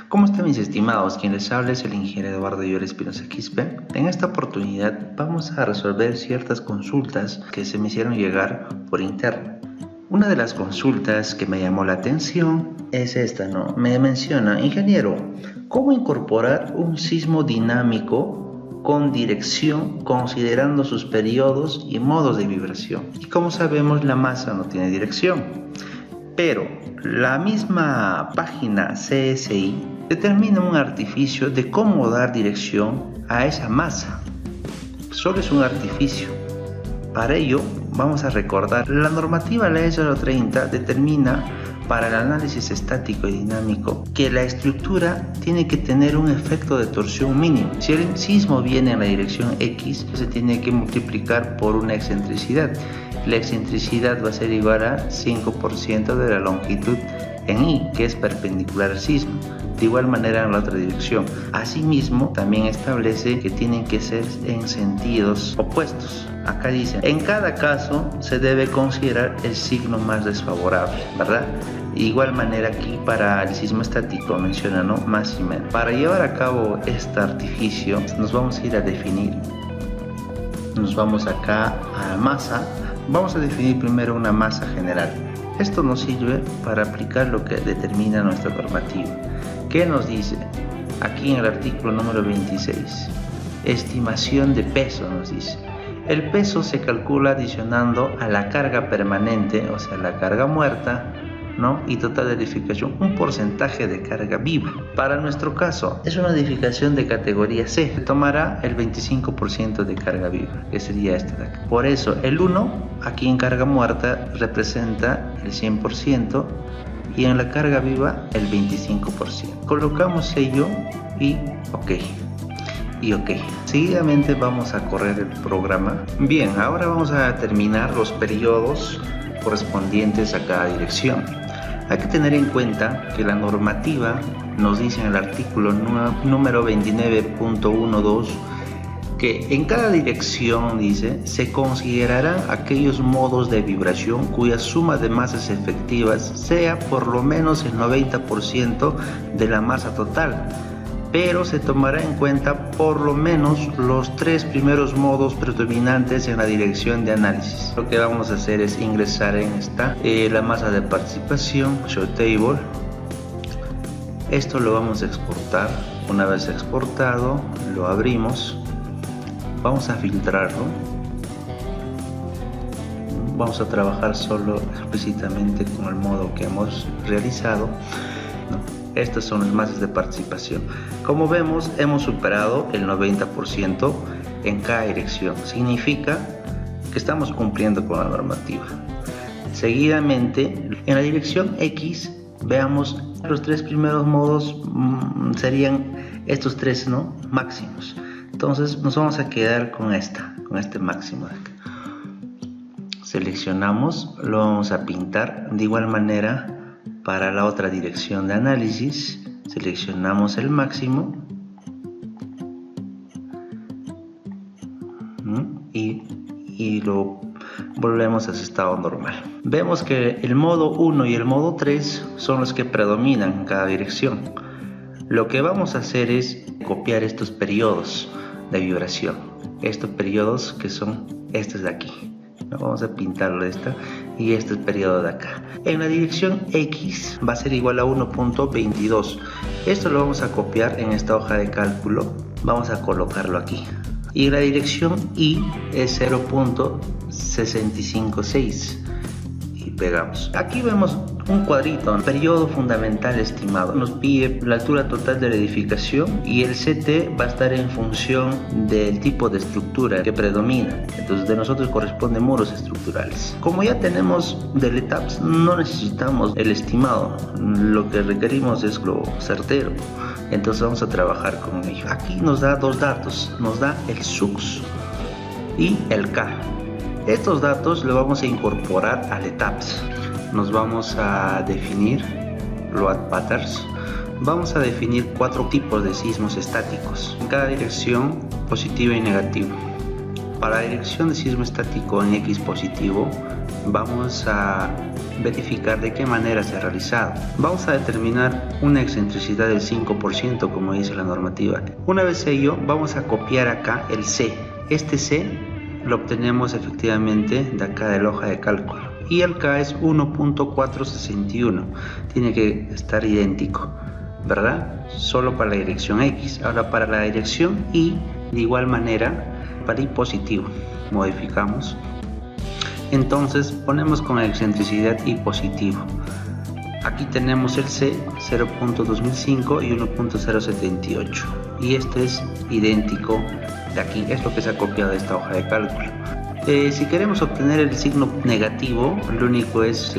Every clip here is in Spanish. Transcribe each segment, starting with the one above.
¿Cómo están mis estimados? Quien les habla es el ingeniero Eduardo Yoel Espinosa Quispe. En esta oportunidad vamos a resolver ciertas consultas que se me hicieron llegar por interno. Una de las consultas que me llamó la atención es esta, ¿no? Me menciona, ingeniero, ¿cómo incorporar un sismo dinámico con dirección considerando sus periodos y modos de vibración? Y como sabemos, la masa no tiene dirección, pero la misma página CSI determina un artificio de cómo dar dirección a esa masa. Solo es un artificio. Para ello, vamos a recordar, la normativa Ley 030 determina para el análisis estático y dinámico que la estructura tiene que tener un efecto de torsión mínimo. Si el sismo viene en la dirección X, se tiene que multiplicar por una excentricidad. La excentricidad va a ser igual a 5% de la longitud en Y, que es perpendicular al sismo. De igual manera en la otra dirección. Asimismo, también establece que tienen que ser en sentidos opuestos. Acá dice, en cada caso se debe considerar el signo más desfavorable, ¿verdad? De igual manera aquí para el sismo estático menciona, ¿no? Más y menos. Para llevar a cabo este artificio, nos vamos a ir a definir. Nos vamos acá a masa. Vamos a definir primero una masa general. Esto nos sirve para aplicar lo que determina nuestra normativa. ¿Qué nos dice? Aquí en el artículo número 26, estimación de peso nos dice. El peso se calcula adicionando a la carga permanente, o sea, la carga muerta, ¿no? Y total de edificación, un porcentaje de carga viva. Para nuestro caso, es una edificación de categoría C. Se tomará el 25% de carga viva, que sería esta de acá. Por eso, el 1, aquí en carga muerta, representa el 100%, y en la carga viva el 25%. Colocamos sello y OK. Seguidamente vamos a correr el programa. Bien, ahora vamos a determinar los periodos correspondientes a cada dirección. Hay que tener en cuenta que la normativa nos dice en el artículo número 29.12 que en cada dirección, dice, se considerarán aquellos modos de vibración cuya suma de masas efectivas sea por lo menos el 90% de la masa total, pero se tomará en cuenta por lo menos los 3 primeros modos predominantes en la dirección de análisis. Lo que vamos a hacer es ingresar en esta la masa de participación, show table. Esto lo vamos a exportar. Una vez exportado, lo abrimos. Vamos a filtrarlo. Vamos a trabajar solo explícitamente con el modo que hemos realizado. Estas son las masas de participación. Como vemos, hemos superado el 90% en cada dirección. Significa que estamos cumpliendo con la normativa. Seguidamente, en la dirección X, veamos los 3 primeros modos serían estos 3, ¿no? Máximos. Entonces nos vamos a quedar con este máximo de acá. Seleccionamos, lo vamos a pintar de igual manera para la otra dirección de análisis. Seleccionamos el máximo y lo volvemos a su estado normal. Vemos que el modo 1 y el modo 3 son los que predominan en cada dirección. Lo que vamos a hacer es copiar estos periodos de vibración, estos periodos que son estos de aquí. Vamos a pintarlo de esta y este es el periodo de acá. En la dirección X va a ser igual a 1.22. Esto lo vamos a copiar en esta hoja de cálculo. Vamos a colocarlo aquí. Y la dirección Y es 0.656. Y pegamos. Aquí vemos un cuadrito, un periodo fundamental estimado. Nos pide la altura total de la edificación y el CT va a estar en función del tipo de estructura que predomina. Entonces de nosotros corresponden muros estructurales. Como ya tenemos del ETAPS, no necesitamos el estimado. Lo que requerimos es lo certero. Entonces vamos a trabajar con ello. Aquí nos da 2 datos. Nos da el SUX y el K. Estos datos los vamos a incorporar al ETAPS. Nos vamos a definir load patterns. Vamos a definir 4 tipos de sismos estáticos. En cada dirección, positivo y negativo. Para la dirección de sismo estático en X positivo, vamos a verificar de qué manera se ha realizado. Vamos a determinar una excentricidad del 5% como dice la normativa. Una vez ello, vamos a copiar acá el C. Este C lo obtenemos efectivamente de acá de la hoja de cálculo. Y el K es 1.461. Tiene que estar idéntico, ¿verdad? Solo para la dirección X. Ahora para la dirección Y, de igual manera, para Y positivo, modificamos. Entonces ponemos con la excentricidad Y positivo. Aquí tenemos el C 0.2005 y 1.078. Y esto es idéntico de aquí. Es lo que se ha copiado de esta hoja de cálculo. Si queremos obtener el signo negativo, lo único es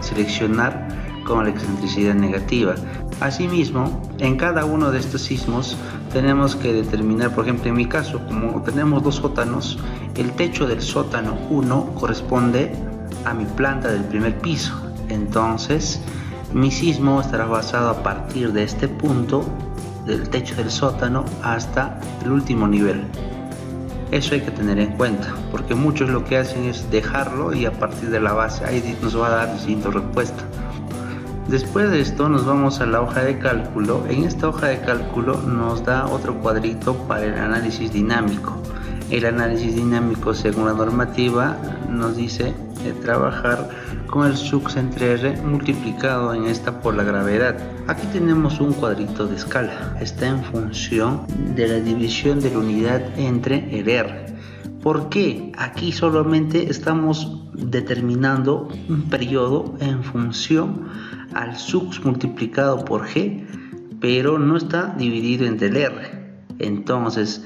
seleccionar con la excentricidad negativa. Asimismo, en cada uno de estos sismos tenemos que determinar, por ejemplo, en mi caso, como tenemos dos sótanos, el techo del sótano 1 corresponde a mi planta del primer piso. Entonces, mi sismo estará basado a partir de este punto del techo del sótano hasta el último nivel. Eso hay que tener en cuenta, porque muchos lo que hacen es dejarlo y a partir de la base ahí nos va a dar distintas respuestas. Después de esto nos vamos a la hoja de cálculo. En esta hoja de cálculo nos da otro cuadrito para el análisis dinámico. El análisis dinámico, según la normativa, nos dice trabajar con el sux entre R multiplicado en esta por la gravedad. Aquí tenemos un cuadrito de escala. Está en función de la división de la unidad entre el R. ¿Por qué? Aquí solamente estamos determinando un periodo en función al sux multiplicado por G, pero no está dividido entre el R. Entonces,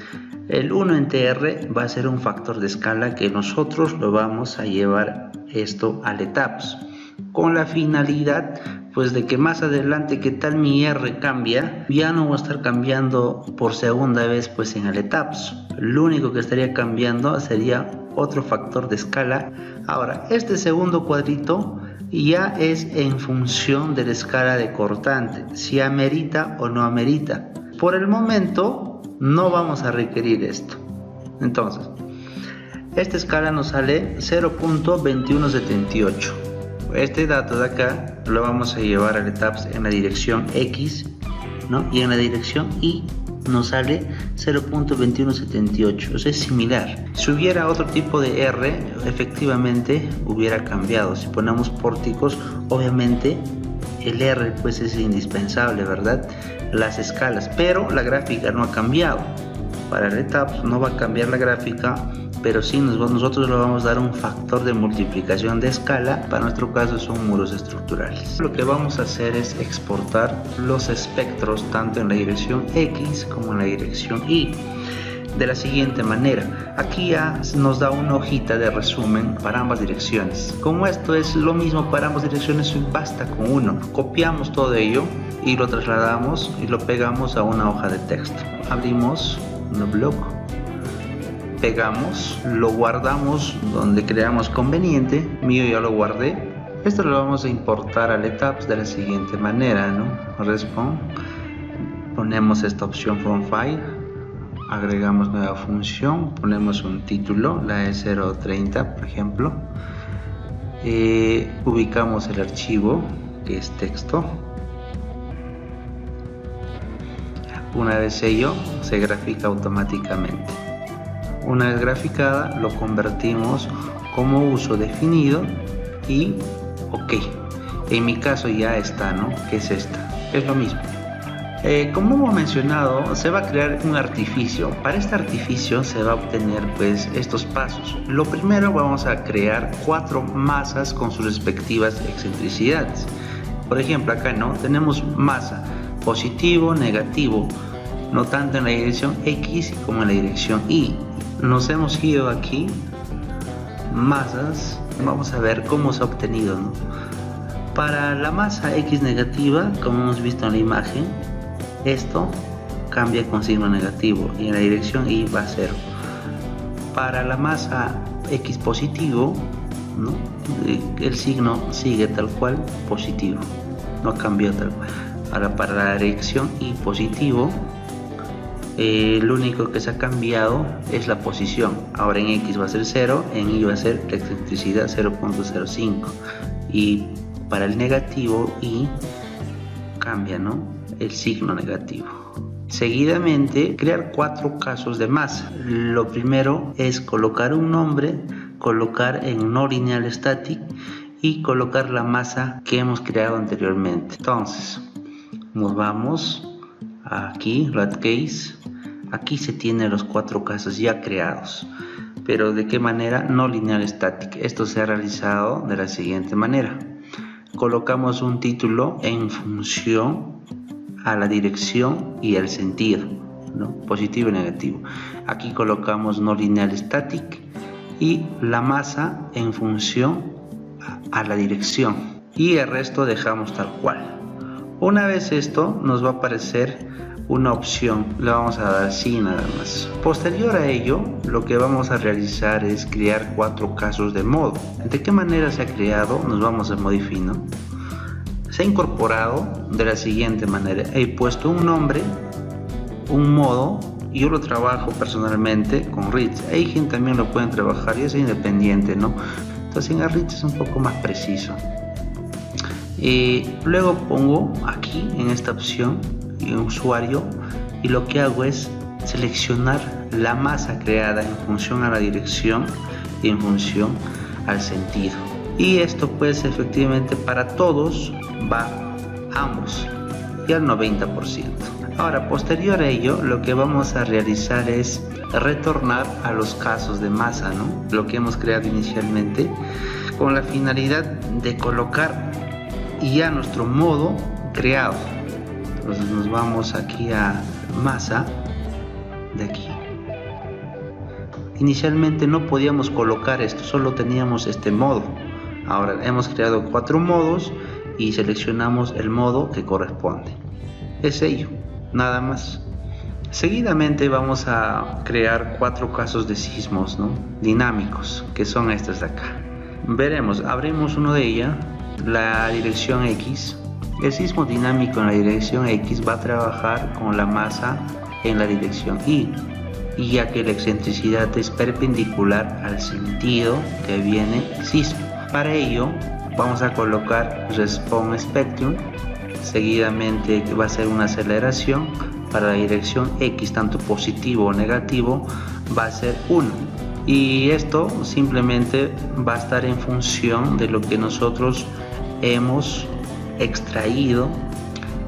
el 1 entre R va a ser un factor de escala que nosotros lo vamos a llevar esto al ETABS, con la finalidad pues de que más adelante que tal mi R cambia, ya no va a estar cambiando por segunda vez pues en el ETABS. Lo único que estaría cambiando sería otro factor de escala. Ahora, este segundo cuadrito ya es en función de la escala de cortante, si amerita o no amerita. Por el momento no vamos a requerir esto. Entonces, esta escala nos sale 0.2178. Este dato de acá lo vamos a llevar al ETABS en la dirección X, ¿no? Y en la dirección Y nos sale 0.2178, o sea, es similar. Si hubiera otro tipo de R, efectivamente hubiera cambiado. Si ponemos pórticos, obviamente el R pues es indispensable, ¿verdad? Las escalas, pero la gráfica no ha cambiado. Para el ETABS no va a cambiar la gráfica, pero sí nosotros le vamos a dar un factor de multiplicación de escala. Para nuestro caso son muros estructurales. Lo que vamos a hacer es exportar los espectros tanto en la dirección X como en la dirección Y de la siguiente manera. Aquí ya nos da una hojita de resumen para ambas direcciones. Como esto es lo mismo para ambas direcciones, basta con uno. Copiamos todo ello y lo trasladamos y lo pegamos a una hoja de texto. Abrimos un blog, pegamos, lo guardamos donde creamos conveniente. Mío ya lo guardé. Esto lo vamos a importar al ETABS de la siguiente manera, ¿no? Respawn, ponemos esta opción from file, agregamos nueva función, ponemos un título, la E030 por ejemplo, ubicamos el archivo que es texto. Una vez ello se grafica automáticamente. Una vez graficada lo convertimos como uso definido y ok. En mi caso ya está, ¿no? ¿Qué es esta? Es lo mismo. Como hemos mencionado, se va a crear un artificio. Para este artificio se va a obtener pues estos pasos. Lo primero, vamos a crear 4 masas con sus respectivas excentricidades. Por ejemplo, acá no tenemos masa positivo, negativo, no tanto en la dirección X como en la dirección Y. Nos hemos ido aquí, masas, vamos a ver cómo se ha obtenido, ¿no? Para la masa X negativa, como hemos visto en la imagen, esto cambia con signo negativo y en la dirección Y va a 0. Para la masa X positivo, ¿no? El signo sigue tal cual, positivo, no cambió tal cual. Ahora para la dirección Y positivo, lo único que se ha cambiado es la posición. Ahora en X va a ser 0, en Y va a ser la excentricidad 0.05. Y para el negativo Y cambia, ¿no?, el signo negativo. Seguidamente, crear 4 casos de masa. Lo primero es colocar un nombre, colocar en no lineal static y colocar la masa que hemos creado anteriormente. Entonces, nos vamos aquí, rat case. Aquí se tienen los 4 casos ya creados. Pero ¿de qué manera? No lineal static. Esto se ha realizado de la siguiente manera. Colocamos un título en función a la dirección y el sentido, ¿no?, positivo y negativo. Aquí colocamos no lineal static y la masa en función a la dirección, y el resto dejamos tal cual. Una vez esto, nos va a aparecer una opción, le vamos a dar sí nada más. Posterior a ello, lo que vamos a realizar es crear 4 casos de modo. ¿De qué manera se ha creado? Nos vamos a Modify, ¿no? Se ha incorporado de la siguiente manera. He puesto un nombre, un modo, y yo lo trabajo personalmente con Rich. Hay quien también lo pueden trabajar y es independiente, ¿no? Entonces en Rich es un poco más preciso. Luego pongo aquí en esta opción en usuario, y lo que hago es seleccionar la masa creada en función a la dirección y en función al sentido. Y esto pues efectivamente para todos va ambos y al 90%. Ahora, posterior a ello, lo que vamos a realizar es retornar a los casos de masa, ¿no?, lo que hemos creado inicialmente, con la finalidad de colocar ya nuestro modo creado. Entonces nos vamos aquí a masa, de aquí. Inicialmente no podíamos colocar esto, solo teníamos este modo. Ahora hemos creado 4 modos y seleccionamos el modo que corresponde. Es ello, nada más. Seguidamente vamos a crear 4 casos de sismos, ¿no?, dinámicos, que son estos de acá. Veremos, abrimos uno de ellas, la dirección X. El sismo dinámico en la dirección X va a trabajar con la masa en la dirección Y, ya que la excentricidad es perpendicular al sentido que viene el sismo. Para ello vamos a colocar Response Spectrum. Seguidamente va a ser una aceleración para la dirección X, tanto positivo o negativo, va a ser 1. Y esto simplemente va a estar en función de lo que nosotros hemos extraído.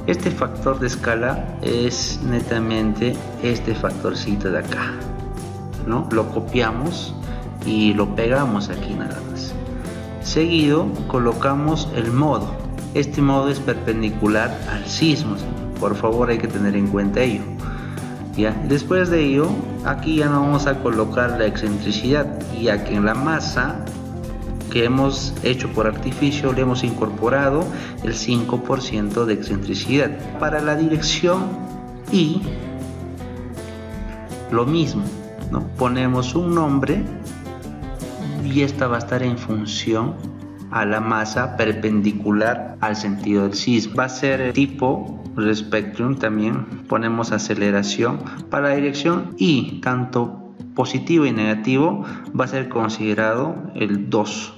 Este factor de escala es netamente este factorcito de acá, ¿no? Lo copiamos y lo pegamos aquí nada más. Seguido colocamos el modo. Este modo es perpendicular al sismo, por favor hay que tener en cuenta ello. ¿Ya? Después de ello, aquí ya no vamos a colocar la excentricidad, ya que en la masa que hemos hecho por artificio le hemos incorporado el 5% de excentricidad. Para la dirección Y, lo mismo, ¿no? Ponemos un nombre y esta va a estar en función a la masa perpendicular al sentido del sismo. Va a ser tipo Spectrum, también ponemos aceleración. Para la dirección Y, tanto positivo y negativo, va a ser considerado el 2.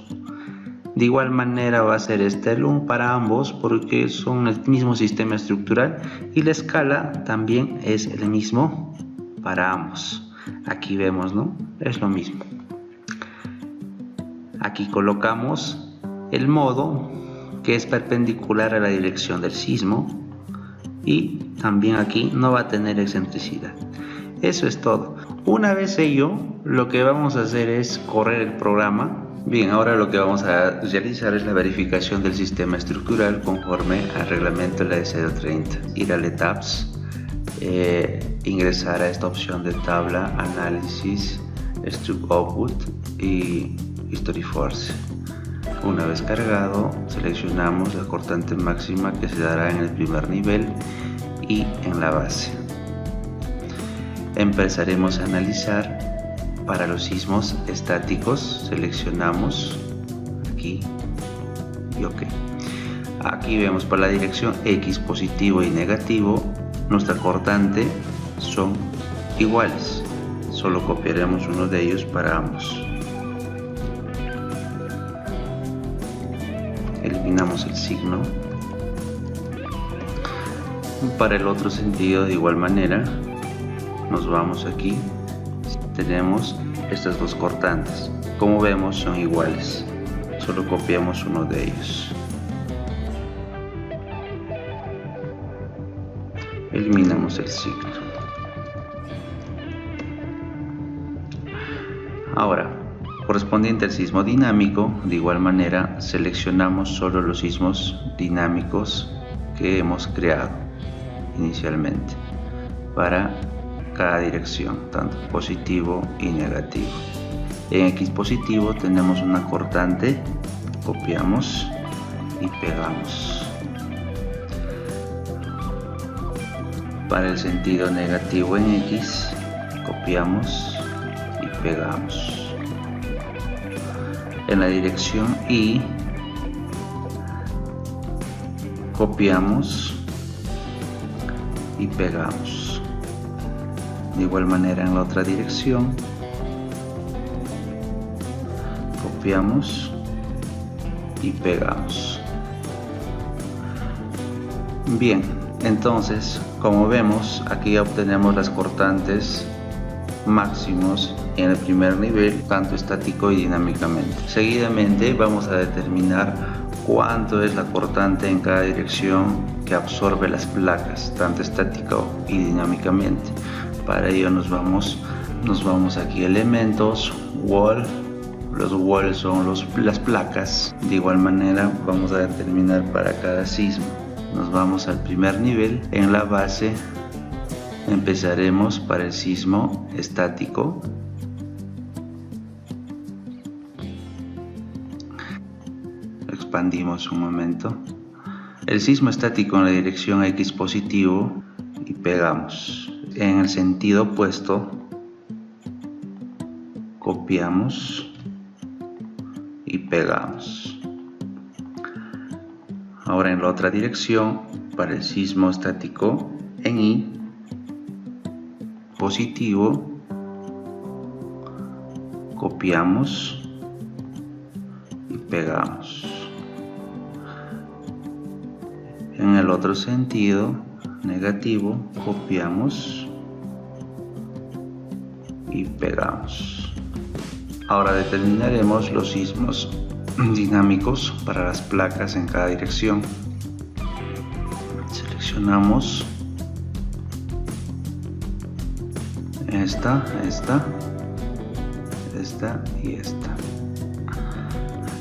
De igual manera va a ser el 1 para ambos porque son el mismo sistema estructural, y la escala también es el mismo para ambos. Aquí vemos, ¿no? Es lo mismo. Aquí colocamos el modo que es perpendicular a la dirección del sismo, y también aquí no va a tener excentricidad. Eso es todo. Una vez ello, lo que vamos a hacer es correr el programa. Bien, ahora lo que vamos a realizar es la verificación del sistema estructural conforme al reglamento de la S030. Ir al Tabs, ingresar a esta opción de tabla, análisis, Struct Output y History Force. Una vez cargado, seleccionamos la cortante máxima que se dará en el primer nivel y en la base. Empezaremos a analizar para los sismos estáticos. Seleccionamos aquí y OK. Aquí vemos para la dirección X, positivo y negativo, nuestra cortante son iguales. Solo copiaremos uno de ellos para ambos. Eliminamos el signo. Para el otro sentido, de igual manera, nos vamos aquí. Tenemos estas dos cortantes. Como vemos, son iguales. Solo copiamos uno de ellos. Eliminamos el signo. Ahora, correspondiente al sismo dinámico, de igual manera seleccionamos solo los sismos dinámicos que hemos creado inicialmente para cada dirección, tanto positivo y negativo. En X positivo tenemos una cortante, copiamos y pegamos. Para el sentido negativo en X, copiamos y pegamos. En la dirección Y, copiamos y pegamos. De igual manera en la otra dirección, copiamos y pegamos. Bien, entonces, como vemos, aquí obtenemos las cortantes máximos en el primer nivel, tanto estático y dinámicamente. Seguidamente vamos a determinar cuánto es la cortante en cada dirección que absorbe las placas, tanto estático y dinámicamente. Para ello nos vamos aquí a elementos, wall. Los walls son las placas. De igual manera vamos a determinar para cada sismo. Nos vamos al primer nivel. En la base empezaremos para el sismo estático. Expandimos un momento. El sismo estático en la dirección X positivo y pegamos. En el sentido opuesto, copiamos y pegamos. Ahora en la otra dirección, para el sismo estático en Y positivo, copiamos y pegamos. En el otro sentido negativo, copiamos y pegamos. Ahora determinaremos los sismos dinámicos para las placas en cada dirección. Seleccionamos esta y esta.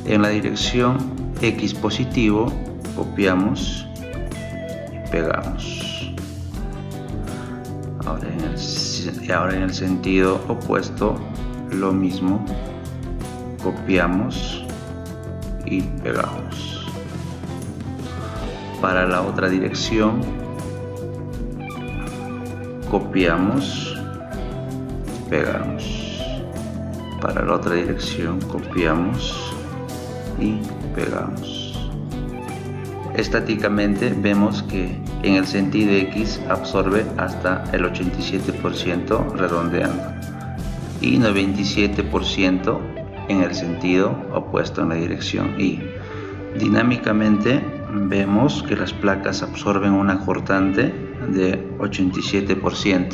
En la dirección X positivo, copiamos y pegamos. Ahora en el sentido opuesto, lo mismo, copiamos y pegamos. Para la otra dirección, copiamos, pegamos. Para la otra dirección, copiamos y pegamos. Estáticamente vemos que en el sentido X absorbe hasta el 87% redondeando y 97% en el sentido opuesto en la dirección Y. Dinámicamente vemos que las placas absorben una cortante de 87%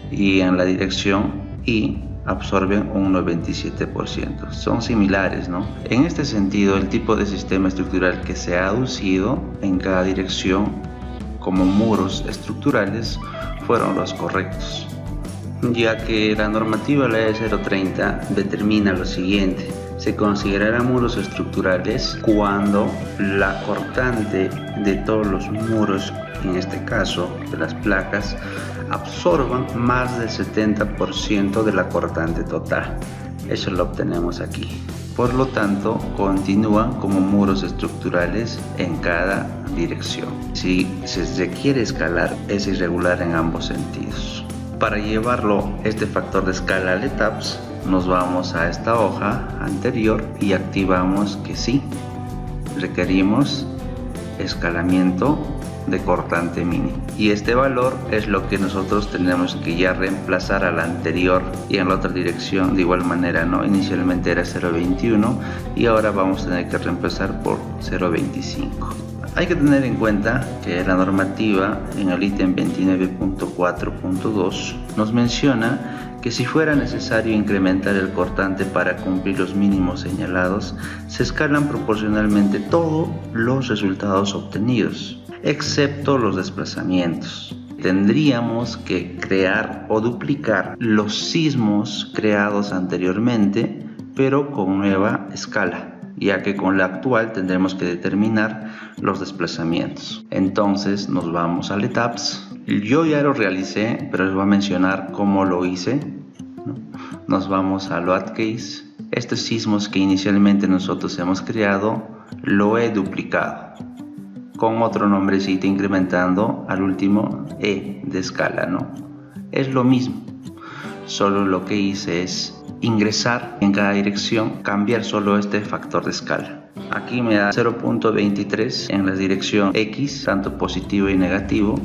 y en la dirección Y absorben un 97%. Son similares, ¿no? En este sentido, el tipo de sistema estructural que se ha aducido en cada dirección como muros estructurales fueron los correctos, ya que la normativa la E030 determina lo siguiente: se considerarán muros estructurales cuando la cortante de todos los muros, en este caso de las placas, absorban más del 70% de la cortante total. Eso lo obtenemos aquí. Por lo tanto, continúan como muros estructurales en cada dirección. Si se quiere escalar, es irregular en ambos sentidos. Para llevarlo este factor de escala al ETABS, nos vamos a esta hoja anterior y activamos que sí, requerimos escalamiento de cortante mini, y este valor es lo que nosotros tenemos que ya reemplazar a la anterior. Y en la otra dirección de igual manera, ¿no? Inicialmente era 0.21 y ahora vamos a tener que reemplazar por 0.25. Hay que tener en cuenta que la normativa en el ítem 29.4.2 nos menciona que si fuera necesario incrementar el cortante para cumplir los mínimos señalados, se escalan proporcionalmente todos los resultados obtenidos, excepto los desplazamientos. Tendríamos que crear o duplicar los sismos creados anteriormente, pero con nueva escala, ya que con la actual tendremos que determinar los desplazamientos. Entonces nos vamos al ETABS. Yo ya lo realicé, pero les voy a mencionar cómo lo hice. Nos vamos a Load Case. Estos sismos que inicialmente nosotros hemos creado, lo he duplicado con otro nombrecito, incrementando al último E de escala, ¿no? Es lo mismo, solo lo que hice es ingresar en cada dirección, cambiar solo este factor de escala. Aquí me da 0.23 en la dirección X, tanto positivo y negativo,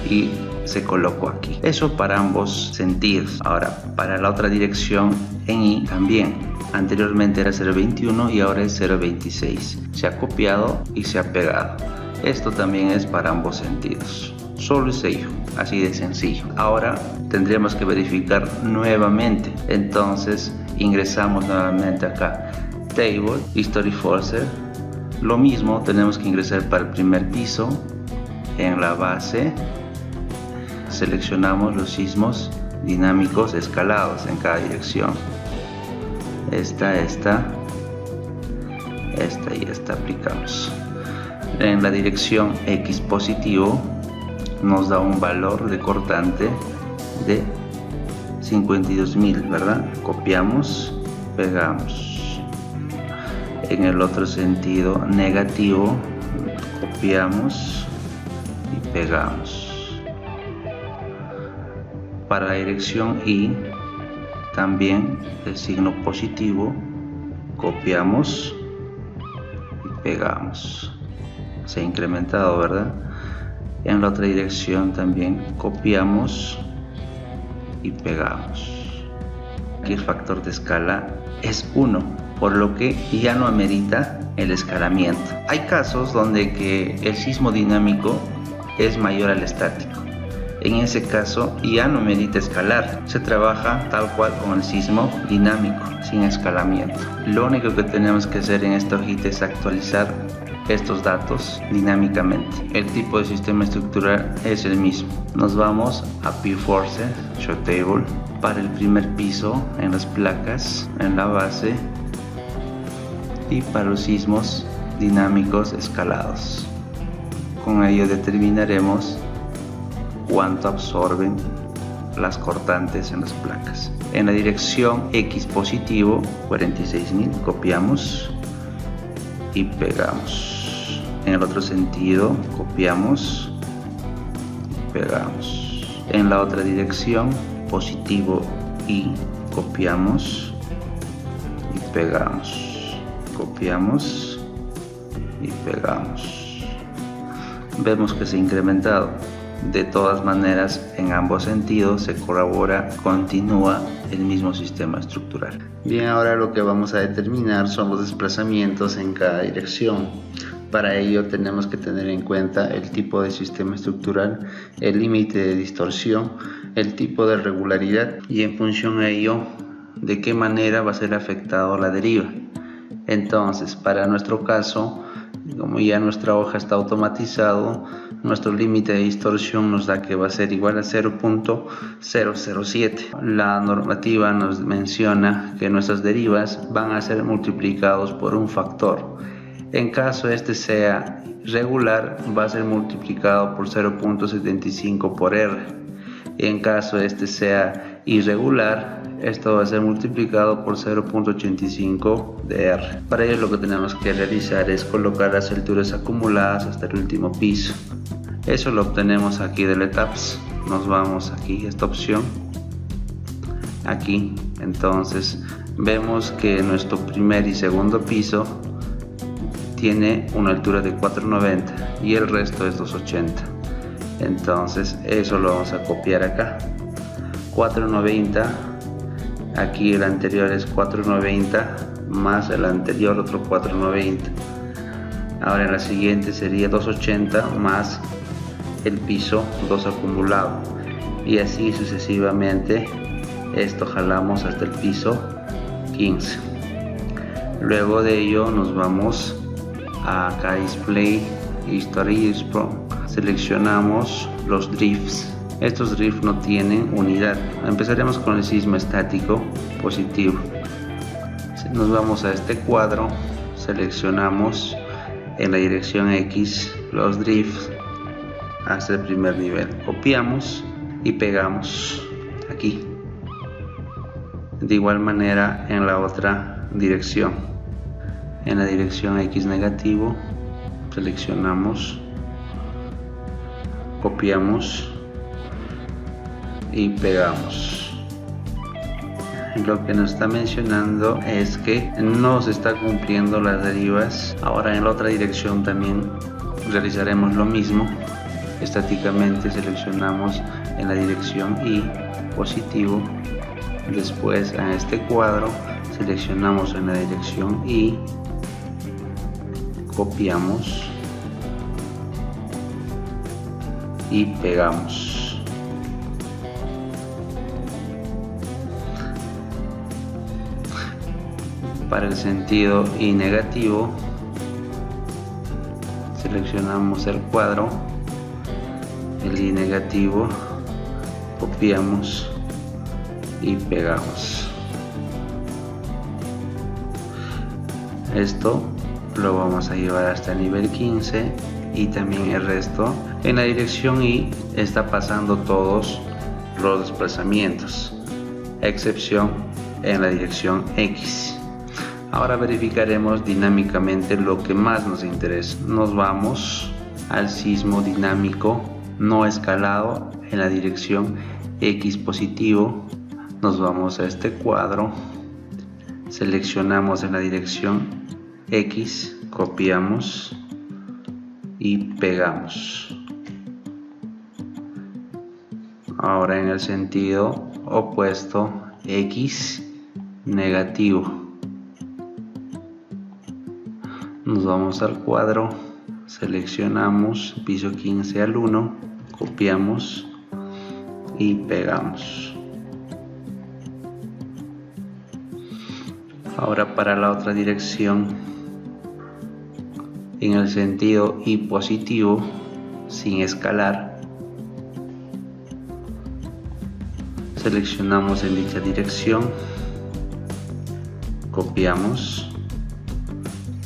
y se colocó aquí. Eso para ambos sentidos. Ahora, para la otra dirección en Y también. Anteriormente era 0.21 y ahora es 0.26. Se ha copiado y se ha pegado. Esto también es para ambos sentidos. Solo es ello, así de sencillo. Ahora tendríamos que verificar nuevamente. Entonces ingresamos nuevamente acá. Table, History Forcer. Lo mismo tenemos que ingresar para el primer piso. En la base seleccionamos los sismos dinámicos escalados en cada dirección. Esta y esta aplicamos. En la dirección X positivo nos da un valor de cortante de 52.000, ¿verdad? Copiamos, pegamos. En el otro sentido negativo, copiamos y pegamos. Para la dirección Y, también el signo positivo, copiamos y pegamos. Se ha incrementado, ¿verdad? En la otra dirección también copiamos y pegamos. Aquí el factor de escala es 1, por lo que ya no amerita el escalamiento. Hay casos donde que el sismo dinámico es mayor al estático. En ese caso ya no merita escalar, se trabaja tal cual con el sismo dinámico, sin escalamiento. Lo único que tenemos que hacer en esta hojita es actualizar estos datos dinámicamente. El tipo de sistema estructural es el mismo. Nos vamos a P-Forcer, Show Table, para el primer piso en las placas, en la base, y para los sismos dinámicos escalados. Con ello determinaremos cuánto absorben las cortantes en las placas. En la dirección X positivo, 46.000, copiamos y pegamos. En el otro sentido, copiamos y pegamos. En la otra dirección, positivo Y, copiamos y pegamos. Copiamos y pegamos. Vemos que se ha incrementado. De todas maneras, en ambos sentidos se corrobora, continúa el mismo sistema estructural. Bien, ahora lo que vamos a determinar son los desplazamientos en cada dirección. Para ello tenemos que tener en cuenta el tipo de sistema estructural, el límite de distorsión, el tipo de regularidad y en función a ello de qué manera va a ser afectado la deriva. Entonces, para nuestro caso, como ya nuestra hoja está automatizado, nuestro límite de distorsión nos da que va a ser igual a 0.007. La normativa nos menciona que nuestras derivas van a ser multiplicados por un factor. En caso este sea regular, va a ser multiplicado por 0.75 por R. En caso este sea irregular, esto va a ser multiplicado por 0.85 de R. Para ello lo que tenemos que realizar es colocar las alturas acumuladas hasta el último piso. Eso lo obtenemos aquí del ETABS. Nos vamos aquí a esta opción. Aquí, entonces, vemos que nuestro primer y segundo piso tiene una altura de 490 y el resto es 280. Entonces, eso lo vamos a copiar acá. 490. Aquí el anterior es 490 más el anterior otro 490. Ahora en la siguiente sería 280 más el piso 2 acumulado, y así sucesivamente. Esto jalamos hasta el piso 15. Luego de ello nos vamos a acá Display, History, seleccionamos los drifts. Estos drifts no tienen unidad. Empezaremos con el sismo estático positivo. Nos vamos a este cuadro, seleccionamos en la dirección X los drifts hasta el primer nivel, copiamos y pegamos aquí. De igual manera en la otra dirección, en la dirección X negativo, seleccionamos, copiamos y pegamos. Lo que nos está mencionando es que no se está cumpliendo las derivas. Ahora en la otra dirección también realizaremos lo mismo. Estáticamente seleccionamos en la dirección Y positivo, después en este cuadro seleccionamos en la dirección Y, copiamos y pegamos. Para el sentido Y negativo seleccionamos el cuadro, el Y negativo, copiamos y pegamos. Esto lo vamos a llevar hasta el nivel 15 y también el resto. En la dirección Y está pasando todos los desplazamientos, a excepción en la dirección X. Ahora verificaremos dinámicamente lo que más nos interesa. Nos vamos al sismo dinámico no escalado en la dirección X positivo. Nos vamos a este cuadro, seleccionamos en la dirección X, copiamos y pegamos. Ahora en el sentido opuesto, X negativo. Nos vamos al cuadro, seleccionamos piso 15 al 1, copiamos y pegamos. Ahora para la otra dirección, en el sentido Y positivo, sin escalar, seleccionamos en dicha dirección, copiamos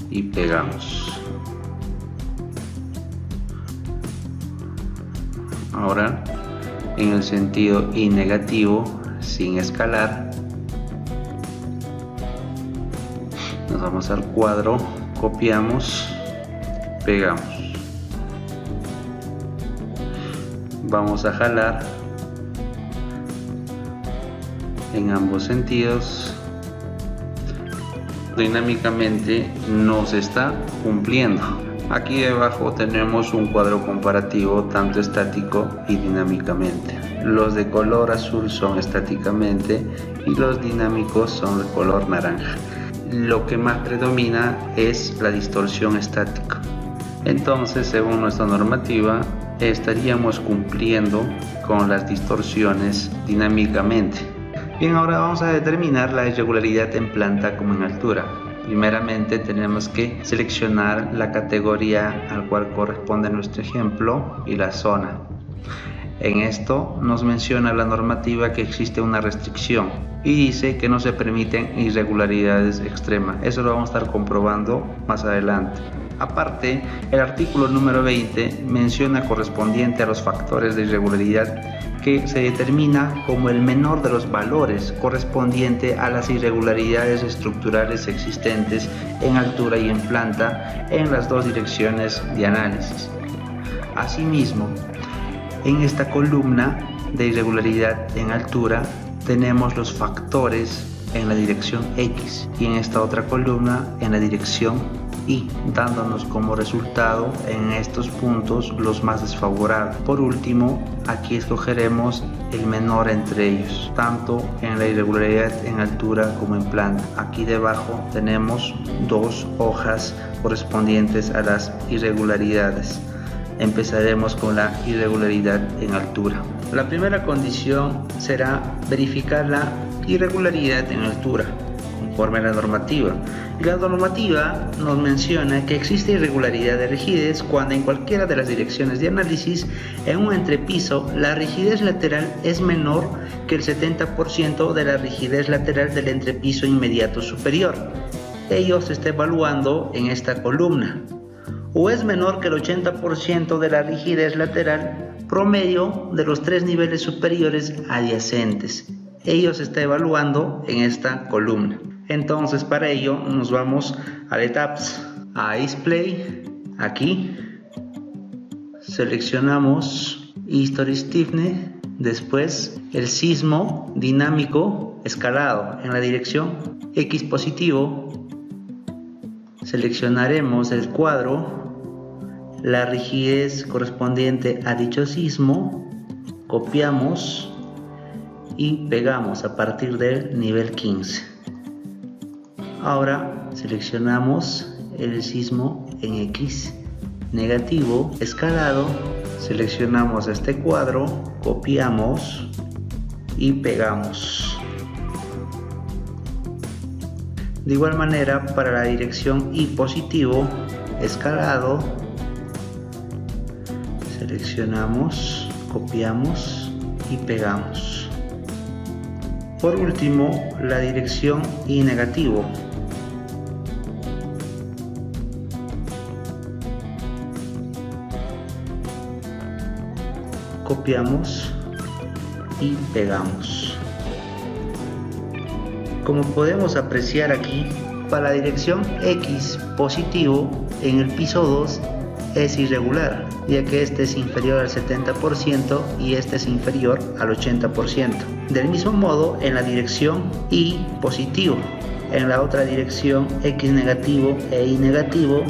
y pegamos. Ahora en el sentido Y negativo, sin escalar, nos vamos al cuadro, copiamos, pegamos. Vamos a jalar en ambos sentidos. Dinámicamente no se está cumpliendo. Aquí debajo tenemos un cuadro comparativo tanto estático y dinámicamente. Los de color azul son estáticamente y los dinámicos son de color naranja. Lo que más predomina es la distorsión estática. Entonces, según nuestra normativa, estaríamos cumpliendo con las distorsiones dinámicamente. Bien, ahora vamos a determinar la irregularidad en planta como en altura. Primeramente tenemos que seleccionar la categoría al cual corresponde nuestro ejemplo y la zona. En esto nos menciona la normativa que existe una restricción y dice que no se permiten irregularidades extremas. Eso lo vamos a estar comprobando más adelante. Aparte, el artículo número 20 menciona correspondiente a los factores de irregularidad que se determina como el menor de los valores correspondiente a las irregularidades estructurales existentes en altura y en planta en las dos direcciones de análisis. Asimismo, en esta columna de irregularidad en altura tenemos los factores en la dirección X y en esta otra columna en la dirección y dándonos como resultado en estos puntos los más desfavorables. Por último, aquí escogeremos el menor entre ellos, tanto en la irregularidad en altura como en planta. Aquí debajo tenemos dos hojas correspondientes a las irregularidades. Empezaremos con la irregularidad en altura. La primera condición será verificar la irregularidad en altura conforme a la normativa. Y la normativa nos menciona que existe irregularidad de rigidez cuando en cualquiera de las direcciones de análisis en un entrepiso la rigidez lateral es menor que el 70% de la rigidez lateral del entrepiso inmediato superior. Ello se está evaluando en esta columna. O es menor que el 80% de la rigidez lateral promedio de los tres niveles superiores adyacentes. Ello se está evaluando en esta columna. Entonces, para ello nos vamos al Etaps, a Display, aquí seleccionamos History Stiffness, después el sismo dinámico escalado en la dirección X positivo. Seleccionaremos el cuadro, la rigidez correspondiente a dicho sismo, copiamos y pegamos a partir del nivel 15. Ahora seleccionamos el sismo en X negativo escalado, seleccionamos este cuadro, copiamos y pegamos. De igual manera, para la dirección Y positivo escalado, seleccionamos, copiamos y pegamos. Por último, la dirección Y negativo. Copiamos y pegamos. Como podemos apreciar aquí, para la dirección X positivo en el piso 2 es irregular, ya que este es inferior al 70% y este es inferior al 80%. Del mismo modo, en la dirección Y positivo, en la otra dirección X negativo e Y negativo,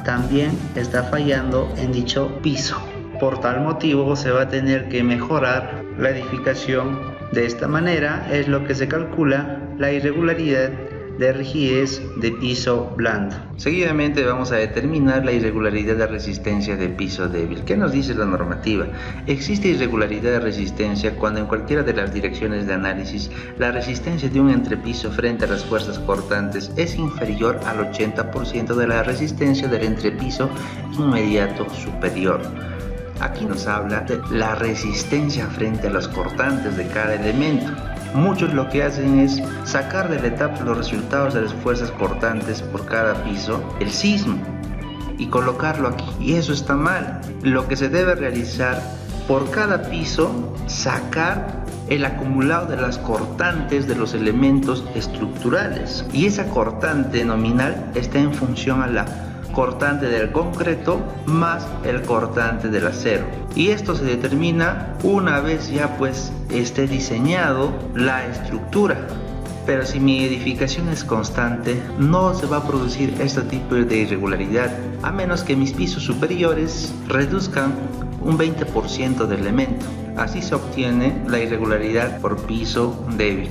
también está fallando en dicho piso. Por tal motivo se va a tener que mejorar la edificación. De esta manera es lo que se calcula la irregularidad de rigidez de piso blando. Seguidamente vamos a determinar la irregularidad de resistencia de piso débil. ¿Qué nos dice la normativa? Existe irregularidad de resistencia cuando en cualquiera de las direcciones de análisis la resistencia de un entrepiso frente a las fuerzas cortantes es inferior al 80% de la resistencia del entrepiso inmediato superior. Aquí nos habla de la resistencia frente a los cortantes de cada elemento. Muchos lo que hacen es sacar del Etaps los resultados de las fuerzas cortantes por cada piso, el sismo, y colocarlo aquí. Y eso está mal. Lo que se debe realizar por cada piso, sacar el acumulado de las cortantes de los elementos estructurales. Y esa cortante nominal está en función a la cortante del concreto más el cortante del acero, y esto se determina una vez ya pues esté diseñado la estructura. Pero si mi edificación es constante, no se va a producir este tipo de irregularidad, a menos que mis pisos superiores reduzcan un 20% de elemento. Así se obtiene la irregularidad por piso débil.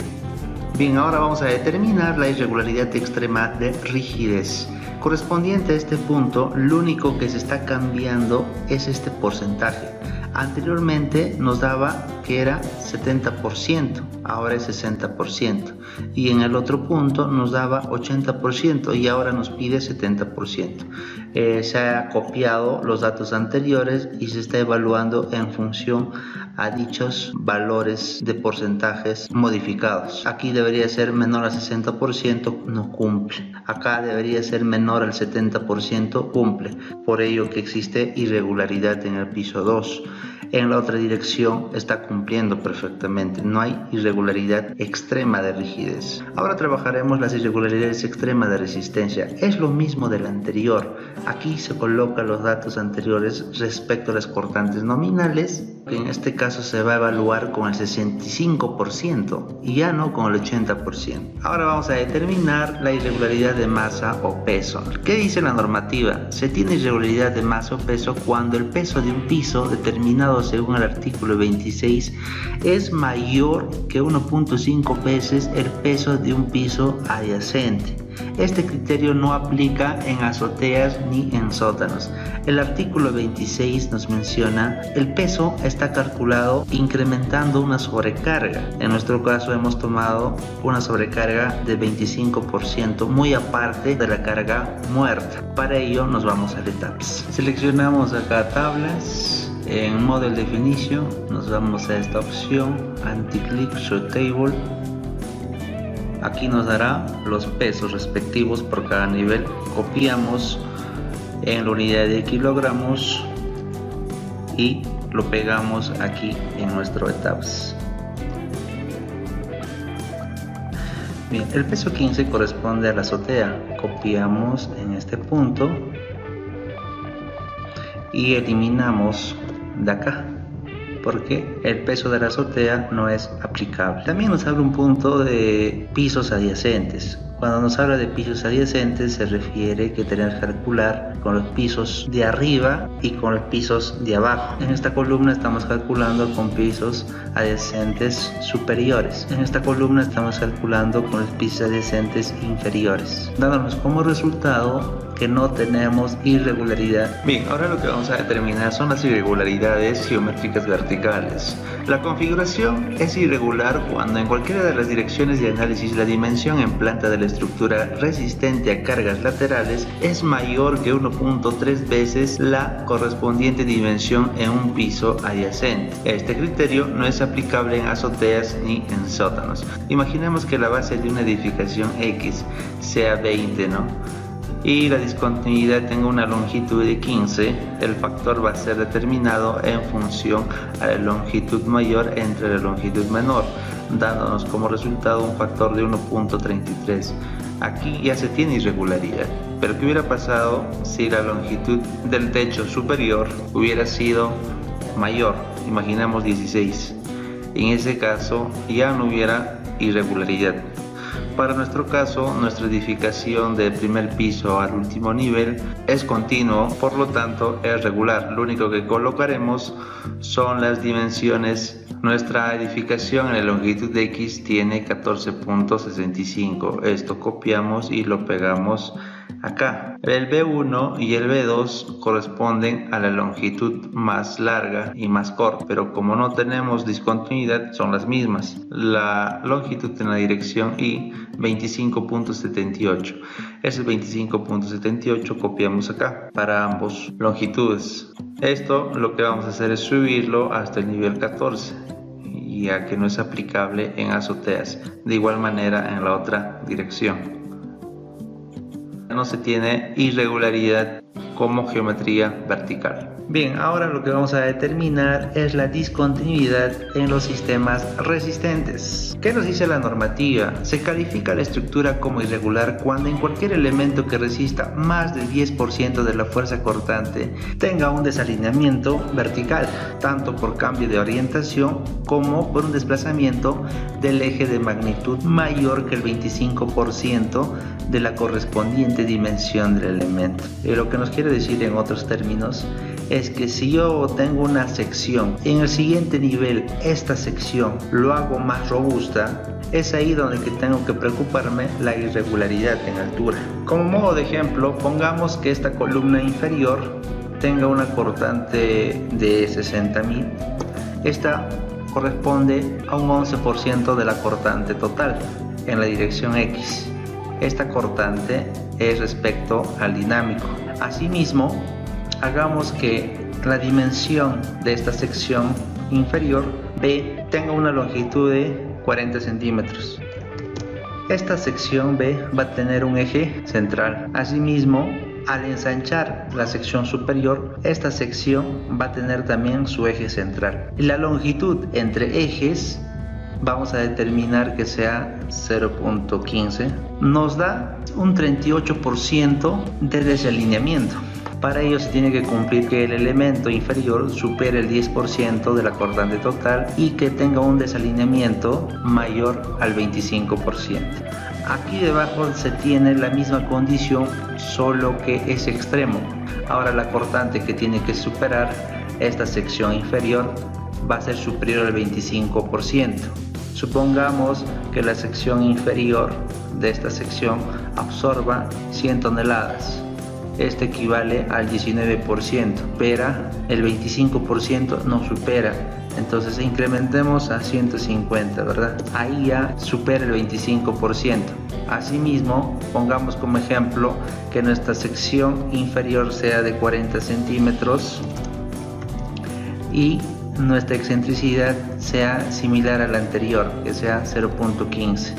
Bien, ahora vamos a determinar la irregularidad extrema de rigidez. Correspondiente a este punto, lo único que se está cambiando es este porcentaje. Anteriormente nos daba que era 70%, ahora es 60%. Y en el otro punto nos daba 80% y ahora nos pide 70%. Se ha copiado los datos anteriores y se está evaluando en función a dichos valores de porcentajes modificados. Aquí debería ser menor al 60%, no cumple. Acá debería ser menor al 70%, cumple. Por ello que existe irregularidad en el piso 2. En la otra dirección está cumpliendo perfectamente, no hay irregularidad extrema de rigidez. Ahora trabajaremos las irregularidades extremas de resistencia. Es lo mismo del anterior. Aquí se colocan los datos anteriores respecto a las cortantes nominales que en este caso se va a evaluar con el 65% y ya no con el 80%. Ahora vamos a determinar la irregularidad de masa o peso. ¿Qué dice la normativa? Se tiene irregularidad de masa o peso cuando el peso de un piso determinado según el artículo 26 es mayor que 1.5 veces el peso de un piso adyacente. Este criterio no aplica en azoteas ni en sótanos. El artículo 26 nos menciona el peso está calculado incrementando una sobrecarga. En nuestro caso hemos tomado una sobrecarga de 25%, muy aparte de la carga muerta. Para ello nos vamos a etapas. Seleccionamos acá tablas. En Model Definition nos vamos a esta opción Anti-Click Show Table. Aquí nos dará los pesos respectivos por cada nivel. Copiamos en la unidad de kilogramos y lo pegamos aquí en nuestro etapas. Bien, el peso 15 corresponde a la azotea. Copiamos en este punto y eliminamos de acá, porque el peso de la azotea no es aplicable. También nos habla un punto de pisos adyacentes. Cuando nos habla de pisos adyacentes se refiere que tenemos que calcular con los pisos de arriba y con los pisos de abajo. En esta columna estamos calculando con pisos adyacentes superiores. En esta columna estamos calculando con los pisos adyacentes inferiores, dándonos como resultado que no tenemos irregularidad. Bien, ahora lo que vamos a determinar son las irregularidades geométricas verticales. La configuración es irregular cuando en cualquiera de las direcciones de análisis la dimensión en planta de la estructura resistente a cargas laterales es mayor que 1.3 veces la correspondiente dimensión en un piso adyacente. Este criterio no es aplicable en azoteas ni en sótanos. Imaginemos que la base de una edificación X sea 20, ¿no? Y la discontinuidad tenga una longitud de 15, el factor va a ser determinado en función a la longitud mayor entre la longitud menor, dándonos como resultado un factor de 1.33. Aquí ya se tiene irregularidad, pero ¿qué hubiera pasado si la longitud del techo superior hubiera sido mayor? Imaginemos 16. En ese caso ya no hubiera irregularidad. Para nuestro caso, nuestra edificación del primer piso al último nivel es continuo, por lo tanto es regular. Lo único que colocaremos son las dimensiones. Nuestra edificación en la longitud de X tiene 14.65. Esto copiamos y lo pegamos acá. El B1 y el B2 corresponden a la longitud más larga y más corta, pero como no tenemos discontinuidad son las mismas. La longitud en la dirección Y 25.78. Ese 25.78 copiamos acá para ambos longitudes. Esto lo que vamos a hacer es subirlo hasta el nivel 14, ya que no es aplicable en azoteas. De igual manera en la otra dirección. No se tiene irregularidad como geometría vertical. Bien, ahora lo que vamos a determinar es la discontinuidad en los sistemas resistentes. ¿Qué nos dice la normativa? Se califica la estructura como irregular cuando en cualquier elemento que resista más del 10% de la fuerza cortante tenga un desalineamiento vertical, tanto por cambio de orientación como por un desplazamiento del eje de magnitud mayor que el 25% de la correspondiente dimensión del elemento. Y lo que nos quiere decir en otros términos es que si yo tengo una sección, en el siguiente nivel esta sección lo hago más robusta, es ahí donde tengo que preocuparme la irregularidad en altura. Como modo de ejemplo, pongamos que esta columna inferior tenga una cortante de 60.000. Esta corresponde a un 11% de la cortante total en la dirección X. Esta cortante es respecto al dinámico. Asimismo, hagamos que la dimensión de esta sección inferior B tenga una longitud de 40 centímetros. Esta sección B va a tener un eje central. Asimismo, al ensanchar la sección superior, esta sección va a tener también su eje central. Y la longitud entre ejes vamos a determinar que sea 0.15. Nos da un 38% de desalineamiento. Para ello se tiene que cumplir que el elemento inferior supere el 10% de la cortante total y que tenga un desalineamiento mayor al 25%. Aquí debajo se tiene la misma condición, solo que es extremo. Ahora la cortante que tiene que superar esta sección inferior va a ser superior al 25%. Supongamos que la sección inferior de esta sección absorba 100 toneladas. Este equivale al 19%, pero el 25% no supera. Entonces incrementemos a 150, ¿verdad? Ahí ya supera el 25%. Asimismo, pongamos como ejemplo que nuestra sección inferior sea de 40 centímetros y nuestra excentricidad sea similar a la anterior, que sea 0.15.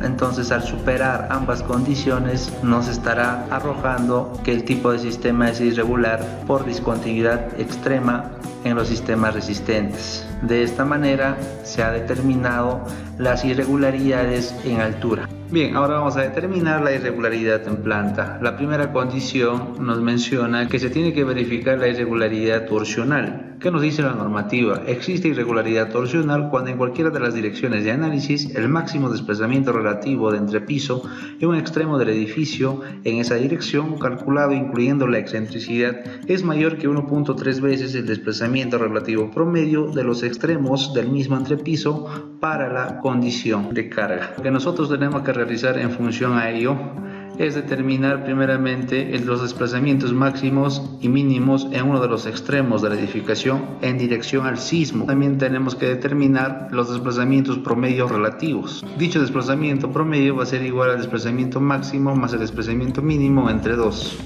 Entonces, al superar ambas condiciones, nos estará arrojando que el tipo de sistema es irregular por discontinuidad extrema en los sistemas resistentes. De esta manera se ha determinado las irregularidades en altura. Bien, ahora vamos a determinar la irregularidad en planta. La primera condición nos menciona que se tiene que verificar la irregularidad torsional. ¿Qué nos dice la normativa? Existe irregularidad torsional cuando en cualquiera de las direcciones de análisis el máximo desplazamiento relativo de entrepiso en un extremo del edificio en esa dirección, calculado incluyendo la excentricidad, es mayor que 1.3 veces el desplazamiento relativo promedio de los extremos del mismo entrepiso para la condición de carga. Lo que nosotros tenemos que realizar en función a ello es determinar primeramente los desplazamientos máximos y mínimos en uno de los extremos de la edificación en dirección al sismo. También tenemos que determinar los desplazamientos promedios relativos. Dicho desplazamiento promedio va a ser igual al desplazamiento máximo más el desplazamiento mínimo entre 2.